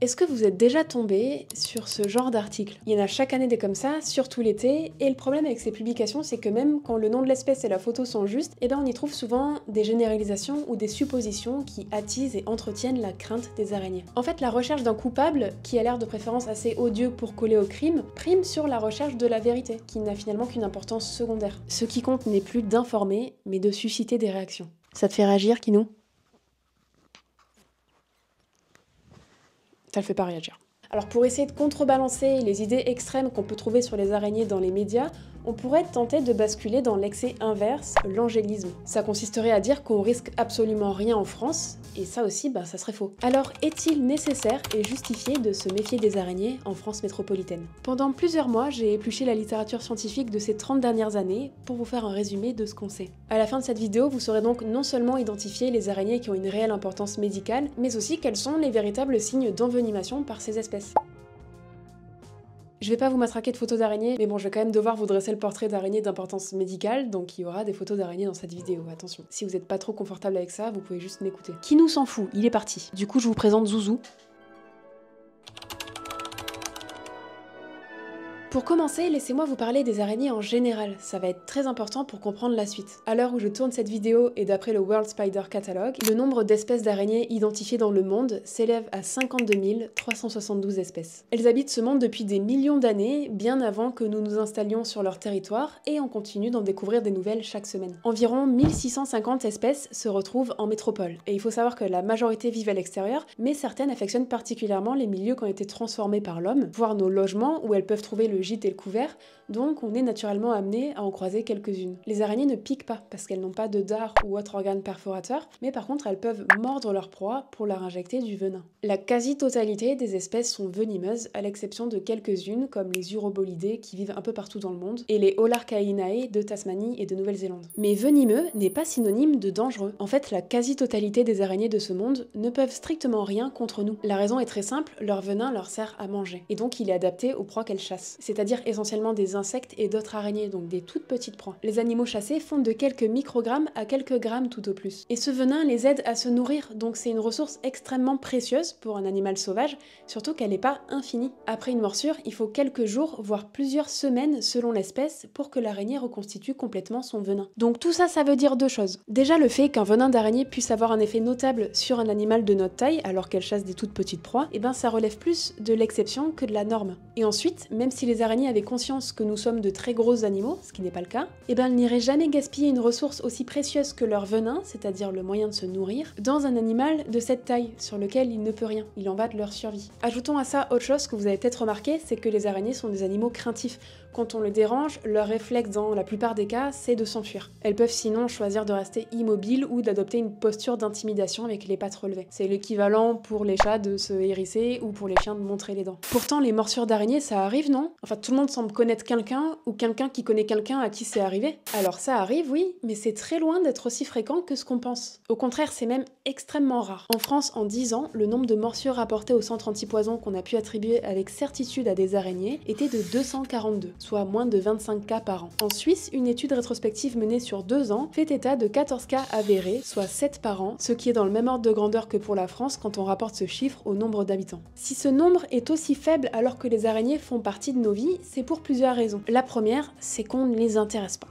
Est-ce que vous êtes déjà tombé sur ce genre d'article? Il y en a chaque année des comme ça, surtout l'été, et le problème avec ces publications, c'est que même quand le nom de l'espèce et la photo sont justes, on y trouve souvent des généralisations ou des suppositions qui attisent et entretiennent la crainte des araignées. En fait, la recherche d'un coupable, qui a l'air de préférence assez odieux pour coller au crime, prime sur la recherche de la vérité, qui n'a finalement qu'une importance secondaire. Ce qui compte n'est plus d'informer, mais de susciter des réactions. Ça te fait réagir, Kinou? Ça le fait pas réagir. Alors pour essayer de contrebalancer les idées extrêmes qu'on peut trouver sur les araignées dans les médias, on pourrait tenter de basculer dans l'excès inverse, l'angélisme. Ça consisterait à dire qu'on risque absolument rien en France, et ça aussi, ça serait faux. Alors est-il nécessaire et justifié de se méfier des araignées en France métropolitaine? Pendant plusieurs mois, j'ai épluché la littérature scientifique de ces 30 dernières années pour vous faire un résumé de ce qu'on sait. À la fin de cette vidéo, vous saurez donc non seulement identifier les araignées qui ont une réelle importance médicale, mais aussi quels sont les véritables signes d'envenimation par ces espèces. Je vais pas vous matraquer de photos d'araignées, mais bon, je vais quand même devoir vous dresser le portrait d'araignée d'importance médicale, donc il y aura des photos d'araignées dans cette vidéo, attention. Si vous n'êtes pas trop confortable avec ça, vous pouvez juste m'écouter. Kinou s'en fout, il est parti. Du coup, je vous présente Zouzou. Pour commencer, laissez-moi vous parler des araignées en général, ça va être très important pour comprendre la suite. À l'heure où je tourne cette vidéo et d'après le World Spider Catalogue, le nombre d'espèces d'araignées identifiées dans le monde s'élève à 52 372 espèces. Elles habitent ce monde depuis des millions d'années, bien avant que nous nous installions sur leur territoire, et on continue d'en découvrir des nouvelles chaque semaine. Environ 1650 espèces se retrouvent en métropole, et il faut savoir que la majorité vivent à l'extérieur, mais certaines affectionnent particulièrement les milieux qui ont été transformés par l'homme, voire nos logements où elles peuvent trouver le gîte et le couvert, donc on est naturellement amené à en croiser quelques-unes. Les araignées ne piquent pas parce qu'elles n'ont pas de dard ou autre organe perforateur, mais par contre elles peuvent mordre leur proie pour leur injecter du venin. La quasi-totalité des espèces sont venimeuses, à l'exception de quelques-unes comme les urobolidés qui vivent un peu partout dans le monde, et les Holarctainae de Tasmanie et de Nouvelle-Zélande. Mais venimeux n'est pas synonyme de dangereux. En fait, la quasi-totalité des araignées de ce monde ne peuvent strictement rien contre nous. La raison est très simple, leur venin leur sert à manger, et donc il est adapté aux proies qu'elles chassent. C'est-à-dire essentiellement des insectes et d'autres araignées, donc des toutes petites proies. Les animaux chassés font de quelques microgrammes à quelques grammes tout au plus. Et ce venin les aide à se nourrir, donc c'est une ressource extrêmement précieuse pour un animal sauvage, surtout qu'elle n'est pas infinie. Après une morsure, il faut quelques jours, voire plusieurs semaines selon l'espèce, pour que l'araignée reconstitue complètement son venin. Donc tout ça, ça veut dire deux choses. Déjà le fait qu'un venin d'araignée puisse avoir un effet notable sur un animal de notre taille, alors qu'elle chasse des toutes petites proies, ça relève plus de l'exception que de la norme. Et ensuite, même si les araignées avaient conscience que nous sommes de très gros animaux, ce qui n'est pas le cas, elles n'iraient jamais gaspiller une ressource aussi précieuse que leur venin, c'est-à-dire le moyen de se nourrir, dans un animal de cette taille, sur lequel il ne peut rien. Il en va de leur survie. Ajoutons à ça autre chose que vous avez peut-être remarqué, c'est que les araignées sont des animaux craintifs. Quand on les dérange, leur réflexe dans la plupart des cas, c'est de s'enfuir. Elles peuvent sinon choisir de rester immobiles ou d'adopter une posture d'intimidation avec les pattes relevées. C'est l'équivalent pour les chats de se hérisser ou pour les chiens de montrer les dents. Pourtant, les morsures d'araignées, ça arrive, non? Enfin, tout le monde semble connaître quelqu'un ou quelqu'un qui connaît quelqu'un à qui c'est arrivé. Alors ça arrive, oui, mais c'est très loin d'être aussi fréquent que ce qu'on pense. Au contraire, c'est même extrêmement rare. En France, en 10 ans, le nombre de morsures rapportées au centre antipoison qu'on a pu attribuer avec certitude à des araignées était de 242, soit moins de 25 cas par an. En Suisse, une étude rétrospective menée sur 2 ans fait état de 14 cas avérés, soit 7 par an, ce qui est dans le même ordre de grandeur que pour la France quand on rapporte ce chiffre au nombre d'habitants. Si ce nombre est aussi faible alors que les araignées font partie de nos vies, c'est pour plusieurs raisons. La première, c'est qu'on ne les intéresse pas.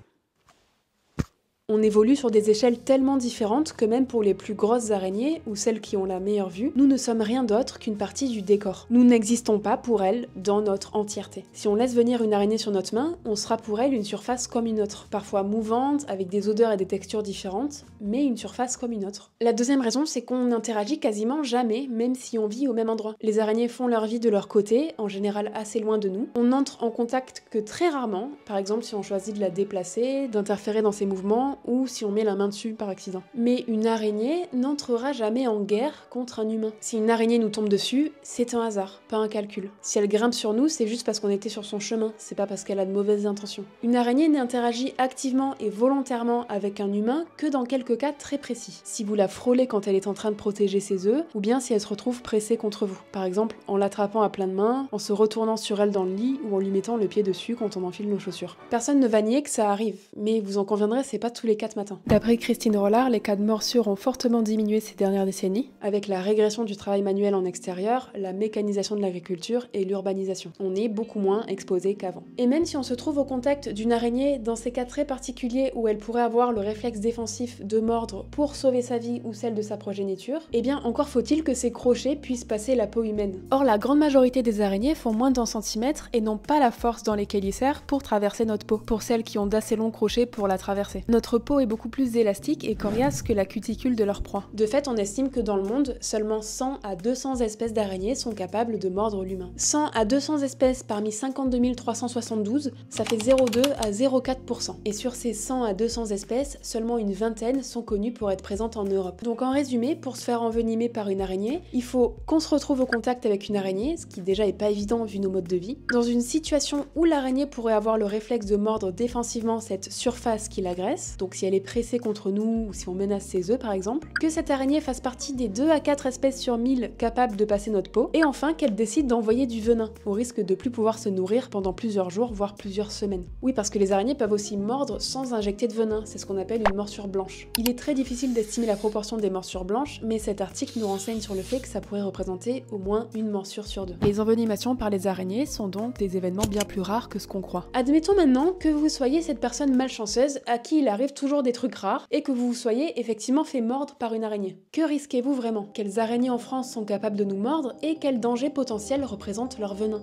On évolue sur des échelles tellement différentes que même pour les plus grosses araignées, ou celles qui ont la meilleure vue, nous ne sommes rien d'autre qu'une partie du décor. Nous n'existons pas pour elles dans notre entièreté. Si on laisse venir une araignée sur notre main, on sera pour elle une surface comme une autre, parfois mouvante, avec des odeurs et des textures différentes, mais une surface comme une autre. La deuxième raison, c'est qu'on n'interagit quasiment jamais, même si on vit au même endroit. Les araignées font leur vie de leur côté, en général assez loin de nous. On n'entre en contact que très rarement, par exemple si on choisit de la déplacer, d'interférer dans ses mouvements, ou si on met la main dessus par accident. Mais une araignée n'entrera jamais en guerre contre un humain. Si une araignée nous tombe dessus, c'est un hasard, pas un calcul. Si elle grimpe sur nous, c'est juste parce qu'on était sur son chemin, c'est pas parce qu'elle a de mauvaises intentions. Une araignée n'interagit activement et volontairement avec un humain que dans quelques cas très précis. Si vous la frôlez quand elle est en train de protéger ses œufs, ou bien si elle se retrouve pressée contre vous. Par exemple, en l'attrapant à pleine main, en se retournant sur elle dans le lit, ou en lui mettant le pied dessus quand on enfile nos chaussures. Personne ne va nier que ça arrive, mais vous en conviendrez, c'est pas tous les 4 matins. D'après Christine Rollard, les cas de morsure ont fortement diminué ces dernières décennies, avec la régression du travail manuel en extérieur, la mécanisation de l'agriculture et l'urbanisation. On est beaucoup moins exposé qu'avant. Et même si on se trouve au contact d'une araignée, dans ces cas très particuliers où elle pourrait avoir le réflexe défensif de mordre pour sauver sa vie ou celle de sa progéniture, eh bien encore faut-il que ces crochets puissent passer la peau humaine. Or, la grande majorité des araignées font moins d'1 cm et n'ont pas la force dans les chélicères pour traverser notre peau, pour celles qui ont d'assez longs crochets pour la traverser. Notre peau est beaucoup plus élastique et coriace que la cuticule de leur proie. De fait, on estime que dans le monde, seulement 100 à 200 espèces d'araignées sont capables de mordre l'humain. 100 à 200 espèces parmi 52 372, ça fait 0,2 à 0,4%. Et sur ces 100 à 200 espèces, seulement une vingtaine sont connues pour être présentes en Europe. Donc en résumé, pour se faire envenimer par une araignée, il faut qu'on se retrouve au contact avec une araignée, ce qui déjà est pas évident vu nos modes de vie, dans une situation où l'araignée pourrait avoir le réflexe de mordre défensivement cette surface qui l'agresse, donc si elle est pressée contre nous ou si on menace ses œufs par exemple, que cette araignée fasse partie des 2 à 4 espèces sur 1000 capables de passer notre peau, et enfin qu'elle décide d'envoyer du venin, au risque de plus pouvoir se nourrir pendant plusieurs jours, voire plusieurs semaines. Oui, parce que les araignées peuvent aussi mordre sans injecter de venin, c'est ce qu'on appelle une morsure blanche. Il est très difficile d'estimer la proportion des morsures blanches, mais cet article nous renseigne sur le fait que ça pourrait représenter au moins une morsure sur 2. Les envenimations par les araignées sont donc des événements bien plus rares que ce qu'on croit. Admettons maintenant que vous soyez cette personne malchanceuse à qui il arrive toujours des trucs rares et que vous vous soyez effectivement fait mordre par une araignée. Que risquez-vous vraiment? Quelles araignées en France sont capables de nous mordre et quels dangers potentiels représentent leur venin?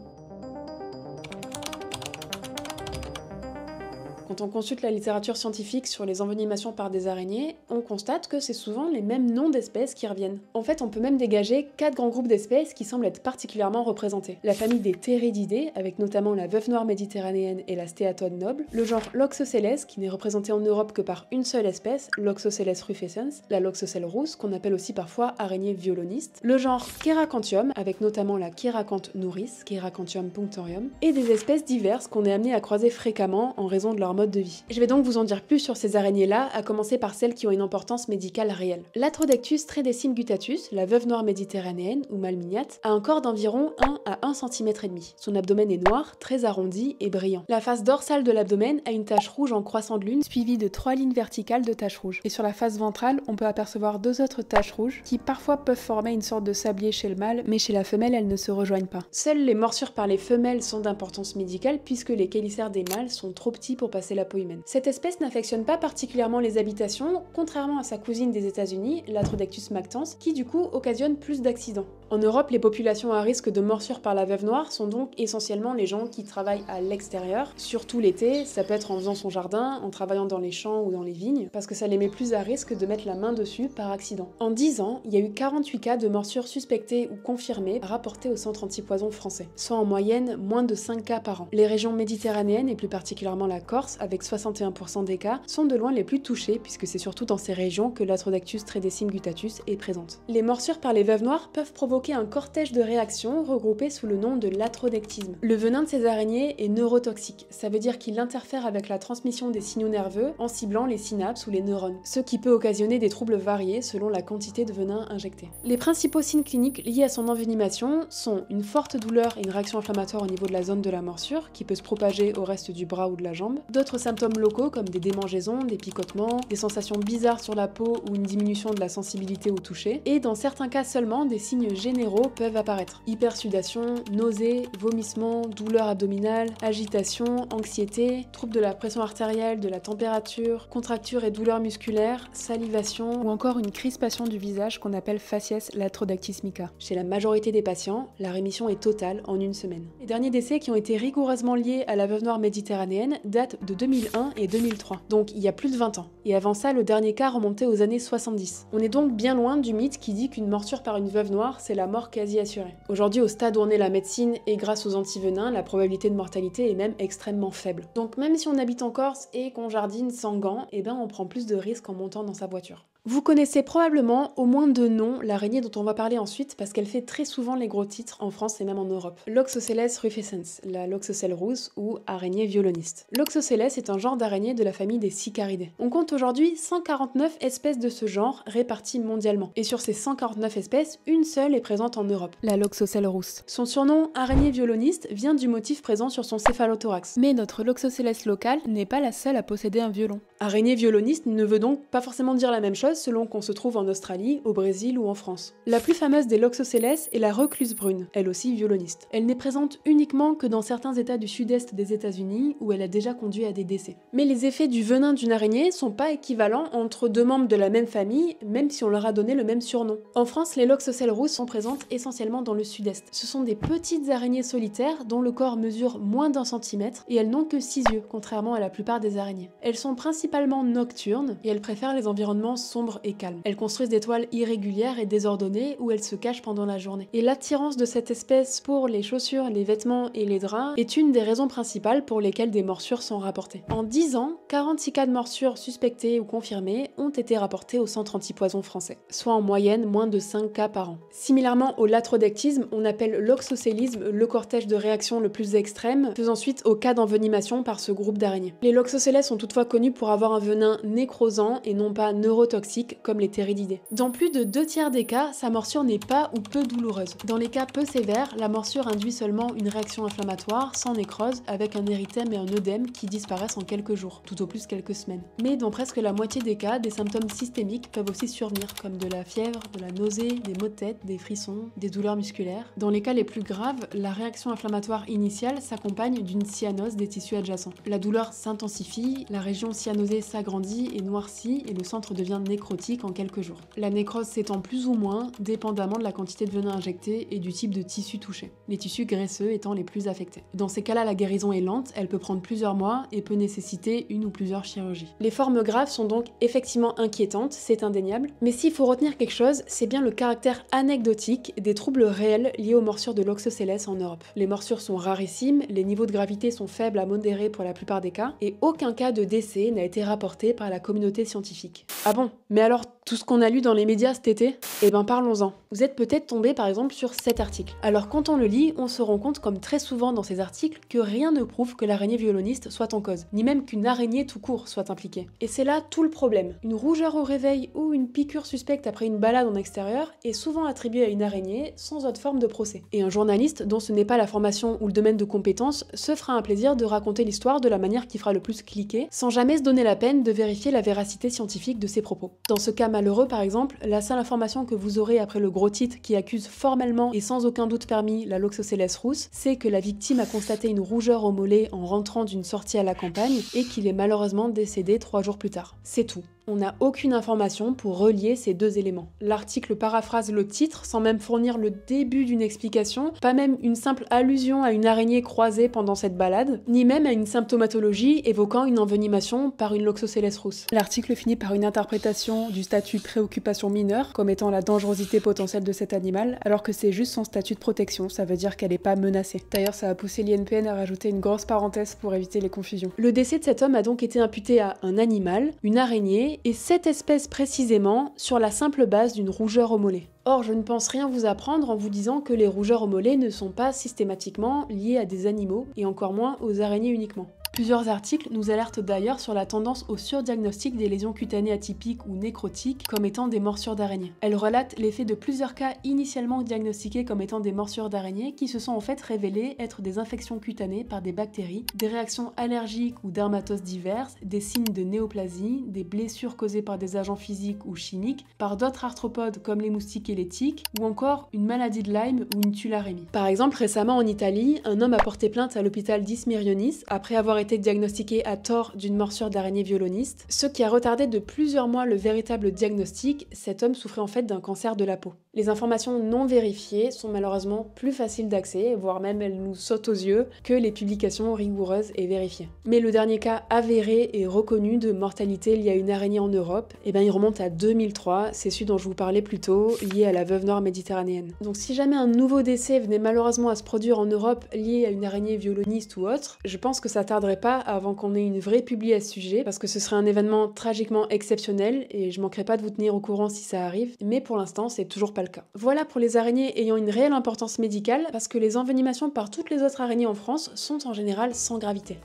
Quand on consulte la littérature scientifique sur les envenimations par des araignées, on constate que c'est souvent les mêmes noms d'espèces qui reviennent. En fait, on peut même dégager 4 grands groupes d'espèces qui semblent être particulièrement représentés. La famille des Theridiidae, avec notamment la veuve noire méditerranéenne et la stéatode noble, le genre Loxocelles, qui n'est représenté en Europe que par une seule espèce, Loxocelles rufescens, la Loxocelle rousse, qu'on appelle aussi parfois araignée violoniste, le genre Cheracantium, avec notamment la Chéracanthe nourrice, Cheracantium punctorium, et des espèces diverses qu'on est amené à croiser fréquemment en raison de leur mode de vie. Je vais donc vous en dire plus sur ces araignées-là, à commencer par celles qui ont une importance médicale réelle. L'Atrodectus tredecim guttatus, la veuve noire méditerranéenne ou malmignate, a un corps d'environ 1 à 1,5 cm. Son abdomen est noir, très arrondi et brillant. La face dorsale de l'abdomen a une tache rouge en croissant de lune, suivie de 3 lignes verticales de taches rouges. Et sur la face ventrale, on peut apercevoir 2 autres taches rouges qui parfois peuvent former une sorte de sablier chez le mâle, mais chez la femelle, elles ne se rejoignent pas. Seules les morsures par les femelles sont d'importance médicale puisque les chélicères des mâles sont trop petits pour passer la peau humaine. Cette espèce n'affectionne pas particulièrement les habitations, contrairement à sa cousine des États-Unis, l'Atrodectus mactans, qui du coup occasionne plus d'accidents. En Europe, les populations à risque de morsure par la veuve noire sont donc essentiellement les gens qui travaillent à l'extérieur, surtout l'été, ça peut être en faisant son jardin, en travaillant dans les champs ou dans les vignes, parce que ça les met plus à risque de mettre la main dessus par accident. En 10 ans, il y a eu 48 cas de morsures suspectées ou confirmées rapportés au centre antipoison français, soit en moyenne moins de 5 cas par an. Les régions méditerranéennes, et plus particulièrement la Corse, avec 61% des cas, sont de loin les plus touchées, puisque c'est surtout dans ces régions que l'Atrodectus tredecim guttatus est présente. Les morsures par les veuves noires peuvent provoquer un cortège de réactions regroupées sous le nom de l'atrodectisme. Le venin de ces araignées est neurotoxique, ça veut dire qu'il interfère avec la transmission des signaux nerveux en ciblant les synapses ou les neurones, ce qui peut occasionner des troubles variés selon la quantité de venin injecté. Les principaux signes cliniques liés à son envenimation sont une forte douleur et une réaction inflammatoire au niveau de la zone de la morsure, qui peut se propager au reste du bras ou de la jambe, d'autres symptômes locaux comme des démangeaisons, des picotements, des sensations bizarres sur la peau ou une diminution de la sensibilité au toucher, et dans certains cas seulement, des signes généraux peuvent apparaître. Hypersudation, nausées, vomissements, douleurs abdominales, agitation, anxiété, troubles de la pression artérielle, de la température, contractures et douleurs musculaires, salivation, ou encore une crispation du visage qu'on appelle facies latrodactysmica. Chez la majorité des patients, la rémission est totale en une semaine. Les derniers décès qui ont été rigoureusement liés à la veuve noire méditerranéenne datent de 2001 et 2003, donc il y a plus de 20 ans. Et avant ça, le dernier cas remontait aux années 70. On est donc bien loin du mythe qui dit qu'une morsure par une veuve noire, c'est la mort quasi assurée. Aujourd'hui, au stade où on est la médecine et grâce aux antivenins, la probabilité de mortalité est même extrêmement faible. Donc même si on habite en Corse et qu'on jardine sans gants, eh ben on prend plus de risques en montant dans sa voiture. Vous connaissez probablement au moins de nom l'araignée dont on va parler ensuite parce qu'elle fait très souvent les gros titres en France et même en Europe. Loxosceles rufescens, la loxocelle rousse ou araignée violoniste. Loxosceles est un genre d'araignée de la famille des Sicaridae. On compte aujourd'hui 149 espèces de ce genre réparties mondialement. Et sur ces 149 espèces, une seule est présente en Europe, la loxocelle rousse. Son surnom araignée violoniste vient du motif présent sur son céphalothorax. Mais notre Loxosceles locale n'est pas la seule à posséder un violon. Araignée violoniste ne veut donc pas forcément dire la même chose selon qu'on se trouve en Australie, au Brésil ou en France. La plus fameuse des Loxosceles est la recluse brune, elle aussi violoniste. Elle n'est présente uniquement que dans certains états du sud-est des États-Unis où elle a déjà conduit à des décès. Mais les effets du venin d'une araignée sont pas équivalents entre deux membres de la même famille, même si on leur a donné le même surnom. En France, les Loxoscelles rousses sont présentes essentiellement dans le sud-est. Ce sont des petites araignées solitaires dont le corps mesure moins d'1 cm et elles n'ont que 6 yeux, contrairement à la plupart des araignées. Elles sont principalement nocturnes et elles préfèrent les environnements sombres et calmes. Elles construisent des toiles irrégulières et désordonnées où elles se cachent pendant la journée. Et l'attirance de cette espèce pour les chaussures, les vêtements et les draps est une des raisons principales pour lesquelles des morsures sont rapportées. En 10 ans, 46 cas de morsures suspectés ou confirmés ont été rapportés au centre antipoison français, soit en moyenne moins de 5 cas par an. Similairement au latrodectisme, on appelle l'oxocélisme le cortège de réactions le plus extrême, faisant suite aux cas d'envenimation par ce groupe d'araignées. Les Loxosceles sont toutefois connus pour avoir un venin nécrosant et non pas neurotoxique comme les Theridiidae. Dans plus de 2/3 des cas, sa morsure n'est pas ou peu douloureuse. Dans les cas peu sévères, la morsure induit seulement une réaction inflammatoire sans nécrose avec un érythème et un œdème qui disparaissent en quelques jours, tout au plus quelques semaines. Mais dans presque la moitié des cas, des symptômes systémiques peuvent aussi survenir comme de la fièvre, de la nausée, des maux de tête, des frissons, des douleurs musculaires. Dans les cas les plus graves, la réaction inflammatoire initiale s'accompagne d'une cyanose des tissus adjacents. La douleur s'intensifie, la région cyanosée s'agrandit et noircit et le centre devient nécrotique en quelques jours. La nécrose s'étend plus ou moins, dépendamment de la quantité de venin injecté et du type de tissu touché, les tissus graisseux étant les plus affectés. Dans ces cas-là, la guérison est lente, elle peut prendre plusieurs mois et peut nécessiter une ou plusieurs chirurgies. Les formes graves sont donc effectivement inquiétantes, c'est indéniable, mais s'il faut retenir quelque chose, c'est bien le caractère anecdotique des troubles réels liés aux morsures de Loxosceles en Europe. Les morsures sont rarissimes, les niveaux de gravité sont faibles à modérés pour la plupart des cas, et aucun cas de décès n'a été rapporté par la communauté scientifique. Ah bon? Mais alors, tout ce qu'on a lu dans les médias cet été? Eh ben parlons-en. Vous êtes peut-être tombé par exemple sur cet article. Alors quand on le lit, on se rend compte, comme très souvent dans ces articles, que rien ne prouve que l'araignée violoniste soit en cause, ni même qu'une araignée tout court soit impliquée. Et c'est là tout le problème. Une rougeur au réveil ou une piqûre suspecte après une balade en extérieur est souvent attribuée à une araignée sans autre forme de procès. Et un journaliste dont ce n'est pas la formation ou le domaine de compétence se fera un plaisir de raconter l'histoire de la manière qui fera le plus cliquer, sans jamais se donner la peine de vérifier la véracité scientifique de ses propos. Dans ce cas malheureux par exemple, la seule information que vous aurez après le gros titre qui accuse formellement et sans aucun doute permis la Loxosceles rousse, c'est que la victime a constaté une rougeur au mollet en rentrant d'une sortie à la campagne et qu'il est malheureusement décédé 3 jours plus tard. C'est tout. On n'a aucune information pour relier ces deux éléments. L'article paraphrase le titre sans même fournir le début d'une explication, pas même une simple allusion à une araignée croisée pendant cette balade, ni même à une symptomatologie évoquant une envenimation par une Loxosceles rousse. L'article finit par une interprétation du statut préoccupation mineure comme étant la dangerosité potentielle de cet animal, alors que c'est juste son statut de protection, ça veut dire qu'elle n'est pas menacée. D'ailleurs, ça a poussé l'INPN à rajouter une grosse parenthèse pour éviter les confusions. Le décès de cet homme a donc été imputé à un animal, une araignée, et cette espèce précisément sur la simple base d'une rougeur au mollet. Or, je ne pense rien vous apprendre en vous disant que les rougeurs au mollet ne sont pas systématiquement liées à des animaux, et encore moins aux araignées uniquement. Plusieurs articles nous alertent d'ailleurs sur la tendance au surdiagnostic des lésions cutanées atypiques ou nécrotiques comme étant des morsures d'araignée. Elles relatent l'effet de plusieurs cas initialement diagnostiqués comme étant des morsures d'araignée qui se sont en fait révélés être des infections cutanées par des bactéries, des réactions allergiques ou dermatoses diverses, des signes de néoplasie, des blessures causées par des agents physiques ou chimiques, par d'autres arthropodes comme les moustiques et les tiques, ou encore une maladie de Lyme ou une tularemie. Par exemple, récemment en Italie, un homme a porté plainte à l'hôpital d'Ismyrionis après avoir été diagnostiqué à tort d'une morsure d'araignée violoniste, ce qui a retardé de plusieurs mois le véritable diagnostic. Cet homme souffrait en fait d'un cancer de la peau. Les informations non vérifiées sont malheureusement plus faciles d'accès, voire même elles nous sautent aux yeux, que les publications rigoureuses et vérifiées. Mais le dernier cas avéré et reconnu de mortalité liée à une araignée en Europe, il remonte à 2003, c'est celui dont je vous parlais plus tôt, lié à la veuve noire méditerranéenne. Donc si jamais un nouveau décès venait malheureusement à se produire en Europe lié à une araignée violoniste ou autre, je pense que ça tarderait pas avant qu'on ait une vraie publi à ce sujet, parce que ce serait un événement tragiquement exceptionnel et je manquerai pas de vous tenir au courant si ça arrive, mais pour l'instant c'est toujours pas le cas. Voilà pour les araignées ayant une réelle importance médicale, parce que les envenimations par toutes les autres araignées en France sont en général sans gravité.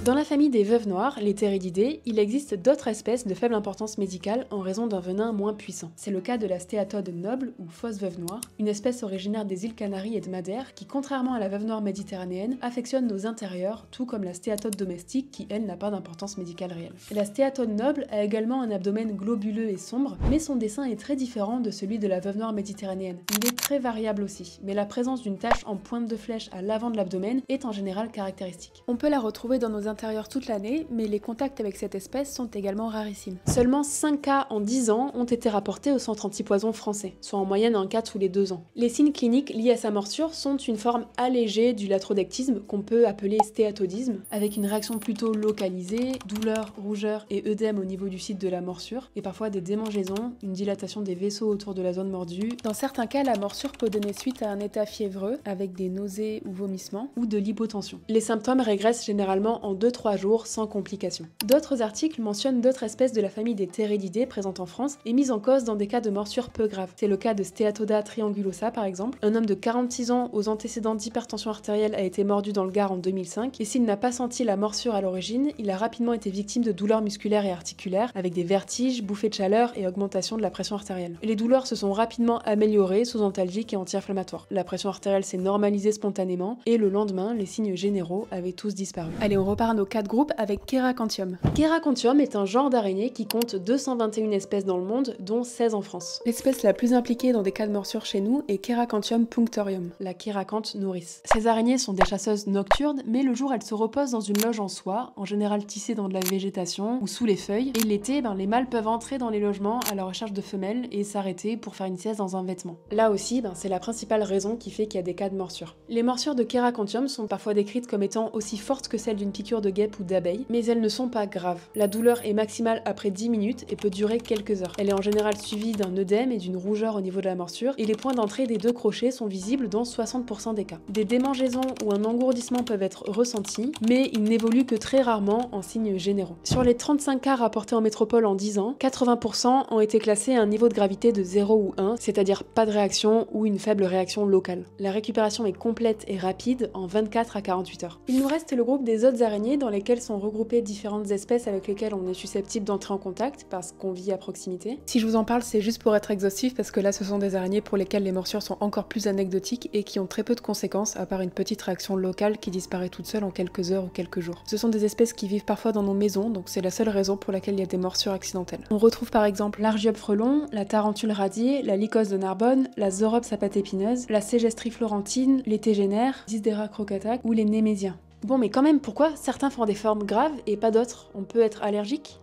Dans la famille des veuves noires, les Theridiidae, il existe d'autres espèces de faible importance médicale en raison d'un venin moins puissant. C'est le cas de la stéatode noble ou fausse veuve noire, une espèce originaire des îles Canaries et de Madère qui, contrairement à la veuve noire méditerranéenne, affectionne nos intérieurs, tout comme la stéatode domestique qui, elle, n'a pas d'importance médicale réelle. La stéatode noble a également un abdomen globuleux et sombre, mais son dessin est très différent de celui de la veuve noire méditerranéenne. Il est très variable aussi, mais la présence d'une tache en pointe de flèche à l'avant de l'abdomen est en général caractéristique. On peut la retrouver dans nos intérieurs toute l'année, mais les contacts avec cette espèce sont également rarissimes. Seulement 5 cas en 10 ans ont été rapportés au centre antipoison français, soit en moyenne un cas tous les 2 ans. Les signes cliniques liés à sa morsure sont une forme allégée du latrodectisme qu'on peut appeler stéatodisme, avec une réaction plutôt localisée, douleur, rougeur et œdème au niveau du site de la morsure, et parfois des démangeaisons, une dilatation des vaisseaux autour de la zone mordue. Dans certains cas, la morsure peut donner suite à un état fiévreux, avec des nausées ou vomissements, ou de l'hypotension. Les symptômes régressent généralement en 2-3 jours sans complications. D'autres articles mentionnent d'autres espèces de la famille des Theridiidae présentes en France et mises en cause dans des cas de morsure peu graves. C'est le cas de Steatoda triangulosa par exemple. Un homme de 46 ans aux antécédents d'hypertension artérielle a été mordu dans le Gard en 2005 et s'il n'a pas senti la morsure à l'origine, il a rapidement été victime de douleurs musculaires et articulaires avec des vertiges, bouffées de chaleur et augmentation de la pression artérielle. Les douleurs se sont rapidement améliorées sous antalgiques et anti-inflammatoires. La pression artérielle s'est normalisée spontanément et le lendemain, les signes généraux avaient tous disparu. Allez, on repart à nos 4 groupes avec Keracantium. Keracantium est un genre d'araignée qui compte 221 espèces dans le monde, dont 16 en France. L'espèce la plus impliquée dans des cas de morsure chez nous est Keracantium punctorium, la kéracanthe nourrice. Ces araignées sont des chasseuses nocturnes, mais le jour elles se reposent dans une loge en soie, en général tissée dans de la végétation ou sous les feuilles, et l'été, les mâles peuvent entrer dans les logements à la recherche de femelles et s'arrêter pour faire une sieste dans un vêtement. Là aussi, c'est la principale raison qui fait qu'il y a des cas de morsure. Les morsures de Keracantium sont parfois décrites comme étant aussi fortes que celles d'une piqûre de guêpe ou d'abeille, mais elles ne sont pas graves. La douleur est maximale après 10 minutes et peut durer quelques heures. Elle est en général suivie d'un œdème et d'une rougeur au niveau de la morsure, et les points d'entrée des 2 crochets sont visibles dans 60% des cas. Des démangeaisons ou un engourdissement peuvent être ressentis, mais ils n'évoluent que très rarement en signes généraux. Sur les 35 cas rapportés en métropole en 10 ans, 80% ont été classés à un niveau de gravité de 0 ou 1, c'est-à-dire pas de réaction ou une faible réaction locale. La récupération est complète et rapide en 24 à 48 heures. Il nous reste le groupe des autres araignées dans lesquelles sont regroupées différentes espèces avec lesquelles on est susceptible d'entrer en contact parce qu'on vit à proximité. Si je vous en parle, c'est juste pour être exhaustif parce que là ce sont des araignées pour lesquelles les morsures sont encore plus anecdotiques et qui ont très peu de conséquences à part une petite réaction locale qui disparaît toute seule en quelques heures ou quelques jours. Ce sont des espèces qui vivent parfois dans nos maisons, donc c'est la seule raison pour laquelle il y a des morsures accidentelles. On retrouve par exemple l'Argiope frelon, la Tarentule radiée, la Lycos de Narbonne, la Zoropes sapate-épineuse, la Ségestrie florentine, les Tégénères, Dysdera crocata ou les Némésiens. Bon, mais quand même, pourquoi certains font des formes graves et pas d'autres? On peut être allergique?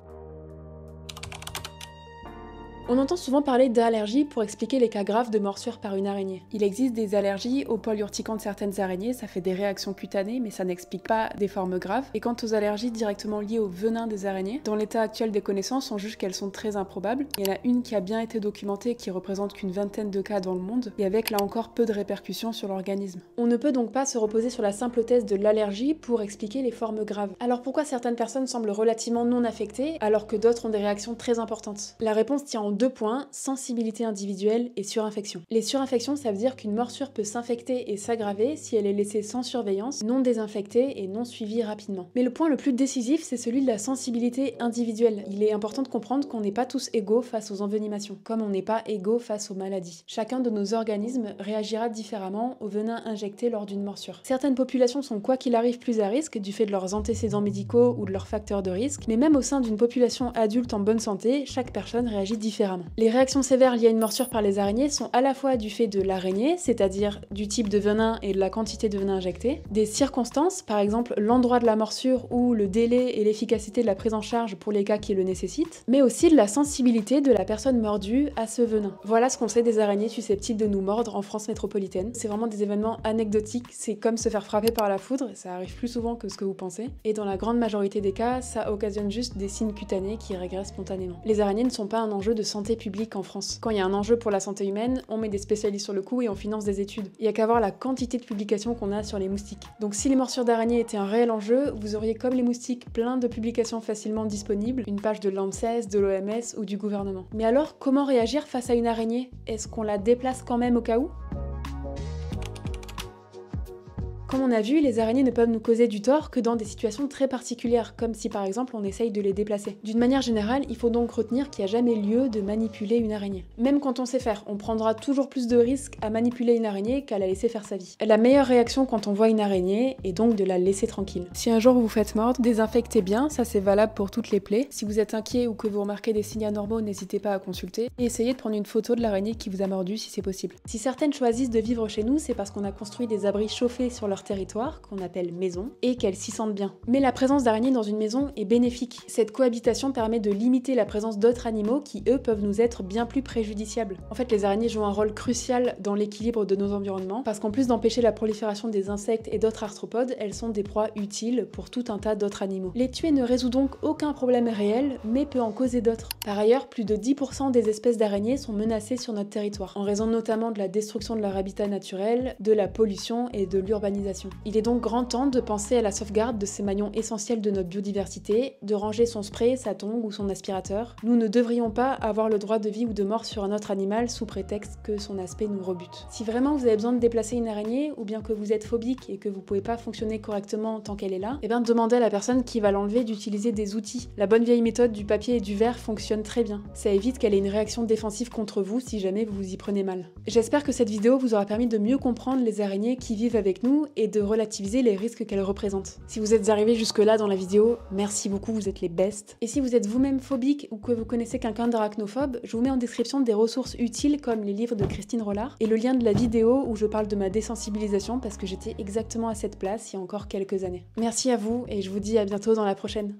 On entend souvent parler d'allergies pour expliquer les cas graves de morsure par une araignée. Il existe des allergies aux poils urticants de certaines araignées, ça fait des réactions cutanées, mais ça n'explique pas des formes graves. Et quant aux allergies directement liées au venin des araignées, dans l'état actuel des connaissances, on juge qu'elles sont très improbables. Il y en a une qui a bien été documentée, qui représente qu'une vingtaine de cas dans le monde, et avec là encore peu de répercussions sur l'organisme. On ne peut donc pas se reposer sur la simple thèse de l'allergie pour expliquer les formes graves. Alors pourquoi certaines personnes semblent relativement non affectées, alors que d'autres ont des réactions très importantes? La réponse tient en 2 points, sensibilité individuelle et surinfection. Les surinfections, ça veut dire qu'une morsure peut s'infecter et s'aggraver si elle est laissée sans surveillance, non désinfectée et non suivie rapidement. Mais le point le plus décisif, c'est celui de la sensibilité individuelle. Il est important de comprendre qu'on n'est pas tous égaux face aux envenimations, comme on n'est pas égaux face aux maladies. Chacun de nos organismes réagira différemment au venin injecté lors d'une morsure. Certaines populations sont quoi qu'il arrive plus à risque du fait de leurs antécédents médicaux ou de leurs facteurs de risque, mais même au sein d'une population adulte en bonne santé, chaque personne réagit différemment différemment. Les réactions sévères liées à une morsure par les araignées sont à la fois du fait de l'araignée, c'est-à-dire du type de venin et de la quantité de venin injecté, des circonstances, par exemple l'endroit de la morsure ou le délai et l'efficacité de la prise en charge pour les cas qui le nécessitent, mais aussi de la sensibilité de la personne mordue à ce venin. Voilà ce qu'on sait des araignées susceptibles de nous mordre en France métropolitaine. C'est vraiment des événements anecdotiques, c'est comme se faire frapper par la foudre, ça arrive plus souvent que ce que vous pensez, et dans la grande majorité des cas, ça occasionne juste des signes cutanés qui régressent spontanément. Les araignées ne sont pas un enjeu de santé publique en France. Quand il y a un enjeu pour la santé humaine, on met des spécialistes sur le coup et on finance des études. Il y a qu'à voir la quantité de publications qu'on a sur les moustiques. Donc si les morsures d'araignées étaient un réel enjeu, vous auriez comme les moustiques plein de publications facilement disponibles, une page de l'ANSES, de l'OMS ou du gouvernement. Mais alors, comment réagir face à une araignée? Est-ce qu'on la déplace quand même au cas où? Comme on a vu, les araignées ne peuvent nous causer du tort que dans des situations très particulières, comme si par exemple on essaye de les déplacer. D'une manière générale, il faut donc retenir qu'il n'y a jamais lieu de manipuler une araignée. Même quand on sait faire, on prendra toujours plus de risques à manipuler une araignée qu'à la laisser faire sa vie. La meilleure réaction quand on voit une araignée est donc de la laisser tranquille. Si un jour vous vous faites mordre, désinfectez bien, ça c'est valable pour toutes les plaies. Si vous êtes inquiet ou que vous remarquez des signes anormaux, n'hésitez pas à consulter et essayez de prendre une photo de l'araignée qui vous a mordu si c'est possible. Si certaines choisissent de vivre chez nous, c'est parce qu'on a construit des abris chauffés sur leur territoire, qu'on appelle maison, et qu'elles s'y sentent bien. Mais la présence d'araignées dans une maison est bénéfique. Cette cohabitation permet de limiter la présence d'autres animaux qui, eux, peuvent nous être bien plus préjudiciables. En fait, les araignées jouent un rôle crucial dans l'équilibre de nos environnements, parce qu'en plus d'empêcher la prolifération des insectes et d'autres arthropodes, elles sont des proies utiles pour tout un tas d'autres animaux. Les tuer ne résout donc aucun problème réel, mais peut en causer d'autres. Par ailleurs, plus de 10% des espèces d'araignées sont menacées sur notre territoire, en raison notamment de la destruction de leur habitat naturel, de la pollution et de l'urbanisation. Il est donc grand temps de penser à la sauvegarde de ces maillons essentiels de notre biodiversité, de ranger son spray, sa tongue ou son aspirateur. Nous ne devrions pas avoir le droit de vie ou de mort sur un autre animal sous prétexte que son aspect nous rebute. Si vraiment vous avez besoin de déplacer une araignée, ou bien que vous êtes phobique et que vous pouvez pas fonctionner correctement tant qu'elle est là, eh bien demandez à la personne qui va l'enlever d'utiliser des outils. La bonne vieille méthode du papier et du verre fonctionne très bien. Ça évite qu'elle ait une réaction défensive contre vous si jamais vous vous y prenez mal. J'espère que cette vidéo vous aura permis de mieux comprendre les araignées qui vivent avec nous et de relativiser les risques qu'elles représentent. Si vous êtes arrivé jusque-là dans la vidéo, merci beaucoup, vous êtes les bestes. Et si vous êtes vous-même phobique ou que vous connaissez quelqu'un d'arachnophobe, je vous mets en description des ressources utiles comme les livres de Christine Rollard et le lien de la vidéo où je parle de ma désensibilisation parce que j'étais exactement à cette place il y a encore quelques années. Merci à vous et je vous dis à bientôt dans la prochaine.